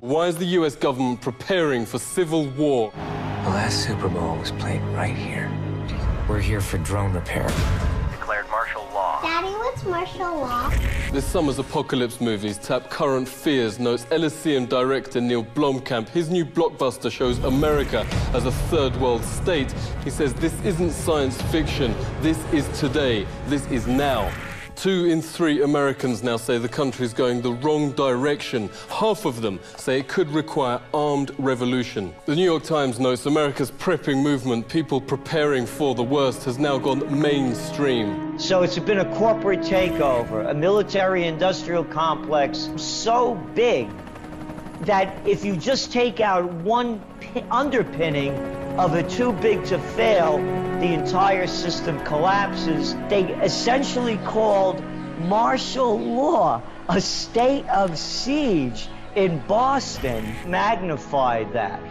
Why is the US government preparing for civil war? The last Super Bowl was played right here. We're here for drone repair. Declared martial law. Daddy, what's martial law? This summer's apocalypse movies tap current fears, notes Elysium director Neil Blomkamp. His new blockbuster shows America as a third world state. He says this isn't science fiction, this is today, this is now. 2 in 3 Americans now say the country's going the wrong direction. Half of them say it could require armed revolution. The New York Times notes America's prepping movement, people preparing for the worst, has now gone mainstream. So it's been a corporate takeover, a military-industrial complex so big that if you just take out one underpinning of a too big to fail, the entire system collapses. They essentially called martial law a state of siege in Boston, magnified that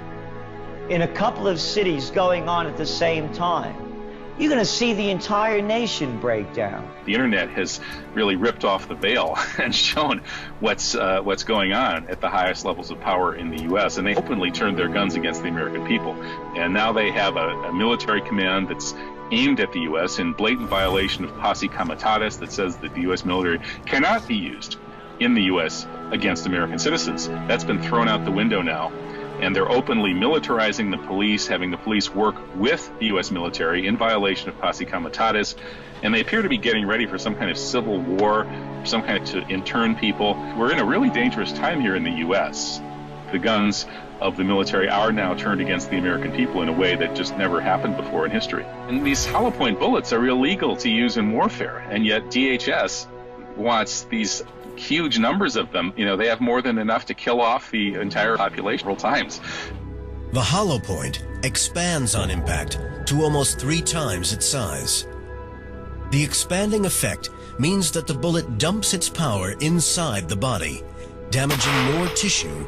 in a couple of cities going on at the same time. You're going to see the entire nation break down. The internet has really ripped off the veil and shown what's going on at the highest levels of power in the U.S. And they openly turned their guns against the American people. And now they have a military command that's aimed at the U.S. in blatant violation of posse comitatus that says that the U.S. military cannot be used in the U.S. against American citizens. That's been thrown out the window now. And they're openly militarizing the police, having the police work with the U.S. military in violation of posse comitatus. And they appear to be getting ready for some kind of civil war, some kind of to intern people. We're in a really dangerous time here in the U.S. The guns of the military are now turned against the American people in a way that just never happened before in history. And these hollow point bullets are illegal to use in warfare, and yet DHS wants these huge numbers of them. You know, they have more than enough to kill off the entire population several times. The hollow point expands on impact to almost 3 times its size. The expanding effect means that the bullet dumps its power inside the body, damaging more tissue.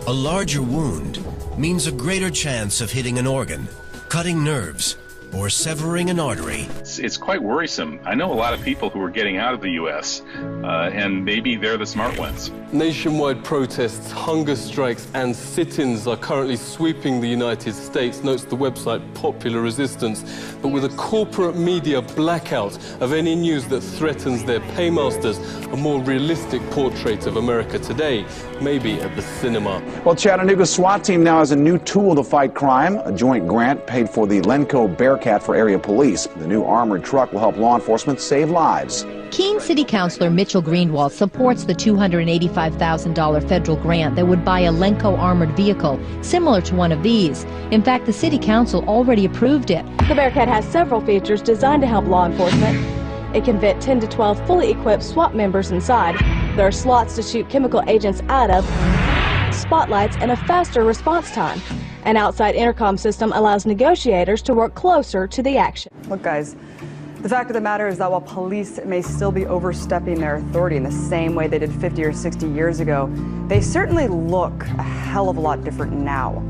A larger wound means a greater chance of hitting an organ, cutting nerves, or severing an artery. It's quite worrisome. I know a lot of people who are getting out of the U.S., and maybe they're the smart ones. Nationwide protests, hunger strikes and sit-ins are currently sweeping the United States, notes the website Popular Resistance. But with a corporate media blackout of any news that threatens their paymasters, a more realistic portrait of America today may be at the cinema. Well, Chattanooga's SWAT team now has a new tool to fight crime, a joint grant paid for the Lenco Bearcat for area police. The new armored truck will help law enforcement save lives. Keene City Councilor Mitchell Greenwald supports the $285,000 federal grant that would buy a Lenco armored vehicle similar to one of these. In fact, the City Council already approved it. The Bearcat has several features designed to help law enforcement. It can fit 10 to 12 fully equipped SWAT members inside. There are slots to shoot chemical agents out of, spotlights, and a faster response time. An outside intercom system allows negotiators to work closer to the action. Look, guys, the fact of the matter is that while police may still be overstepping their authority in the same way they did 50 or 60 years ago, they certainly look a hell of a lot different now.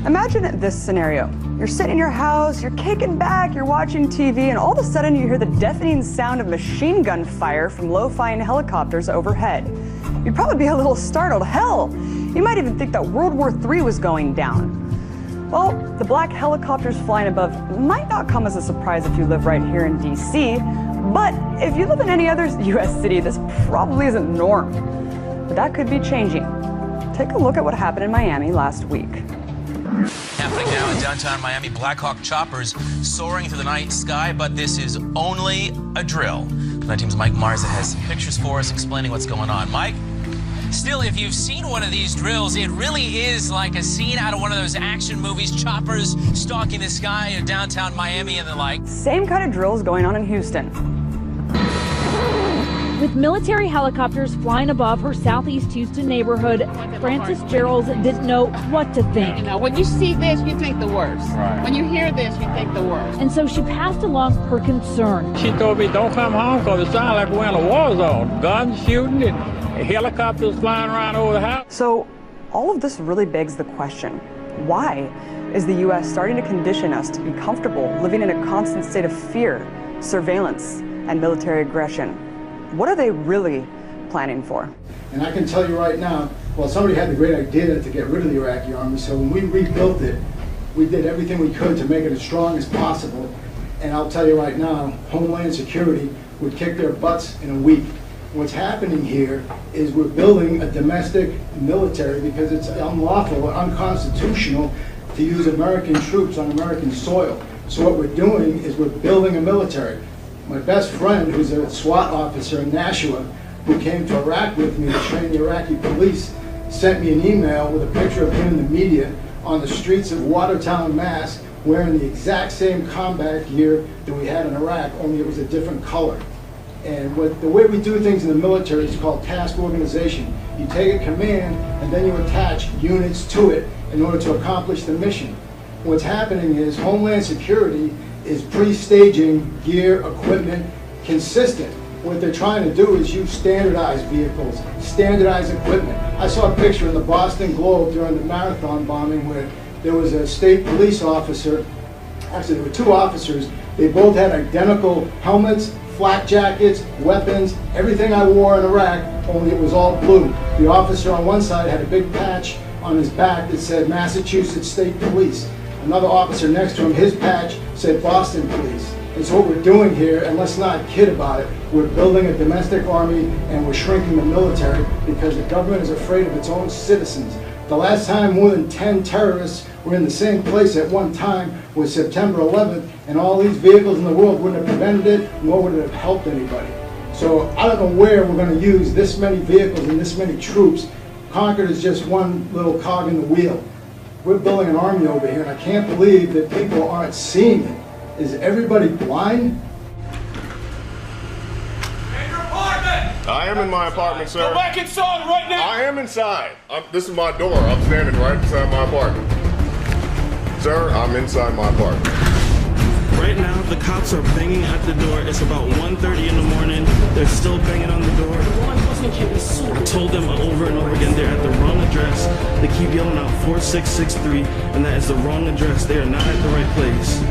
Imagine this scenario. You're sitting in your house, you're kicking back, you're watching TV, and all of a sudden you hear the deafening sound of machine gun fire from low-flying helicopters overhead. You'd probably be a little startled. Hell, you might even think that World War III was going down. Well, the black helicopters flying above might not come as a surprise if you live right here in D.C., but if you live in any other U.S. city, this probably isn't norm. But that could be changing. Take a look at what happened in Miami last week. Happening now in downtown Miami, Black Hawk choppers soaring through the night sky, but this is only a drill. My team's Mike Marza has some pictures for us explaining what's going on. Mike? Still, if you've seen one of these drills, it really is like a scene out of one of those action movies, choppers stalking the sky in downtown Miami and the like. Same kind of drills going on in Houston. With military helicopters flying above her southeast Houston neighborhood, Frances Gerald didn't know what to think. You know, when you see this, you think the worst. Right. When you hear this, you think the worst. And so she passed along her concern. She told me, don't come home because it sounds like we're in a war zone. Guns shooting and helicopters flying around over the house. So all of this really begs the question, why is the U.S. starting to condition us to be comfortable living in a constant state of fear, surveillance, and military aggression? What are they really planning for? And I can tell you right now, well, somebody had the great idea to get rid of the Iraqi army, so when we rebuilt it, we did everything we could to make it as strong as possible. And I'll tell you right now, Homeland Security would kick their butts in a week. What's happening here is we're building a domestic military because it's unlawful or unconstitutional to use American troops on American soil. So what we're doing is we're building a military. My best friend, who's a SWAT officer in Nashua, who came to Iraq with me to train the Iraqi police, sent me an email with a picture of him in the media on the streets of Watertown, Mass, wearing the exact same combat gear that we had in Iraq, only it was a different color. And the way we do things in the military is called task organization. You take a command and then you attach units to it in order to accomplish the mission. What's happening is Homeland Security is pre-staging gear, equipment, consistent. What they're trying to do is use standardized vehicles, standardized equipment. I saw a picture in the Boston Globe during the marathon bombing where there was a state police officer, actually there were two officers, they both had identical helmets, flak jackets, weapons, everything I wore in Iraq, only it was all blue. The officer on one side had a big patch on his back that said Massachusetts State Police. Another officer next to him, his patch said Boston Police. And so what we're doing here, and let's not kid about it, we're building a domestic army and we're shrinking the military because the government is afraid of its own citizens. The last time more than 10 terrorists were in the same place at one time was September 11th, and all these vehicles in the world wouldn't have prevented it, nor would it have helped anybody. So I don't know where we're going to use this many vehicles and this many troops. Concord is just one little cog in the wheel. We're building an army over here, and I can't believe that people aren't seeing it. Is everybody blind? I am in my apartment, sir. Go back inside right now! I am inside. This is my door. I'm standing right inside my apartment. Sir, I'm inside my apartment. Right now, the cops are banging at the door. It's about 1:30 in the morning. They're still banging on the door. I told them over and over again they're at the wrong address. They keep yelling out 4663, and that is the wrong address. They are not at the right place.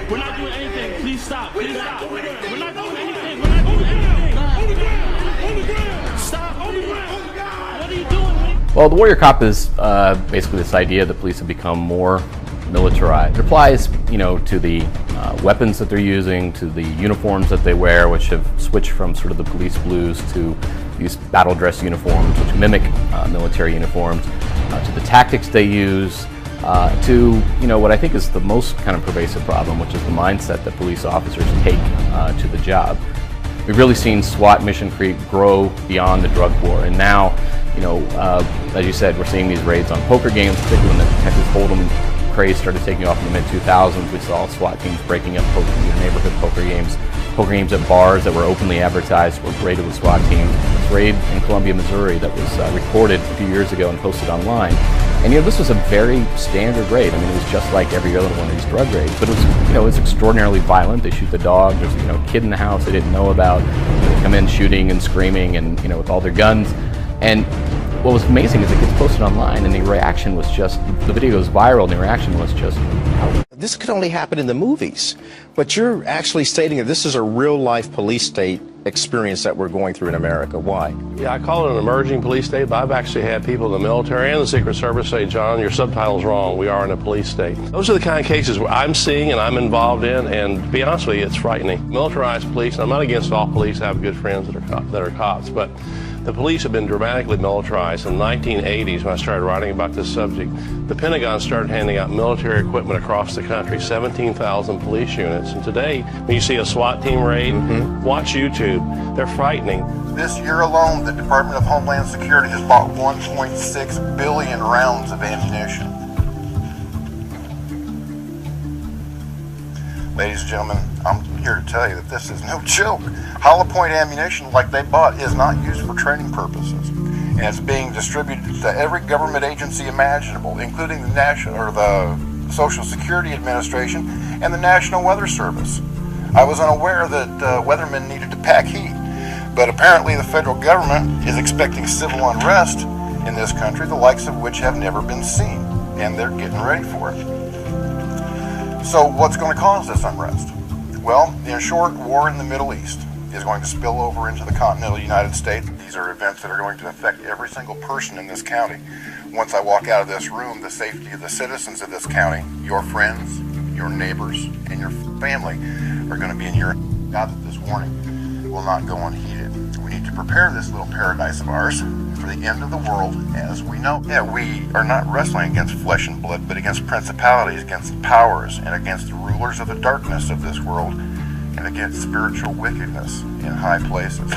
We're not doing anything. Please stop. Please stop. We're not doing anything. We're not doing anything. On the ground. On the ground. Stop. On the ground. What are you doing? Well, the Warrior Cop is basically this idea that police have become more militarized. It applies, to the weapons that they're using, to the uniforms that they wear, which have switched from sort of the police blues to these battle dress uniforms, which mimic military uniforms, to the tactics they use. To what I think is the most kind of pervasive problem, which is the mindset that police officers take to the job. We've really seen SWAT Mission Creek grow beyond the drug war, and now, as you said, we're seeing these raids on poker games, particularly when the Texas Hold'em craze started taking off in the mid-2000s. We saw SWAT teams breaking up neighborhood poker games at bars that were openly advertised were raided with SWAT teams. This raid in Columbia, Missouri that was recorded a few years ago and posted online. And this was a very standard raid. I mean, it was just like every other one of these drug raids, but it was, it was extraordinarily violent. They shoot the dog. There's, a kid in the house they didn't know about. They come in shooting and screaming and, with all their guns. And what was amazing is it gets posted online and the reaction was just, the video goes viral and the reaction was just, this could only happen in the movies, but you're actually stating that this is a real-life police state experience that we're going through in America. Why? Yeah, I call it an emerging police state, but I've actually had people in the military and the Secret Service say, John, your subtitle's wrong. We are in a police state. Those are the kind of cases where I'm seeing and I'm involved in, and to be honest with you, it's frightening. Militarized police, and I'm not against all police. I have good friends that are cops, but the police have been dramatically militarized. In the 1980s, when I started writing about this subject, the Pentagon started handing out military equipment across the country, 17,000 police units. And today, when you see a SWAT team raid, watch YouTube. They're frightening. This year alone, the Department of Homeland Security has bought 1.6 billion rounds of ammunition. Ladies and gentlemen, I'm here to tell you that this is no joke. Hollow point ammunition like they bought is not used for training purposes, and it's being distributed to every government agency imaginable, including the the Social Security Administration and the National Weather Service. I was unaware that weathermen needed to pack heat. But apparently the federal government is expecting civil unrest in this country, the likes of which have never been seen, and they're getting ready for it. So what's going to cause this unrest? Well, in short, war in the Middle East is going to spill over into the continental United States. These are events that are going to affect every single person in this county. Once I walk out of this room, the safety of the citizens of this county, your friends, your neighbors, and your family are going to be in your God, that this warning will not go unheeded. We need to prepare this little paradise of ours for the end of the world as we know. Yeah, we are not wrestling against flesh and blood, but against principalities, against powers, and against the rulers of the darkness of this world, and against spiritual wickedness in high places.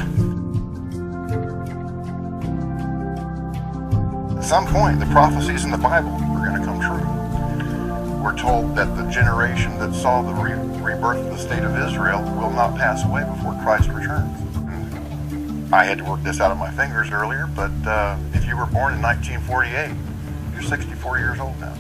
At some point, the prophecies in the Bible are going to come true. We're told that the generation that saw the rebirth of the state of Israel will not pass away before Christ returns. I had to work this out of my fingers earlier, but if you were born in 1948, you're 64 years old now.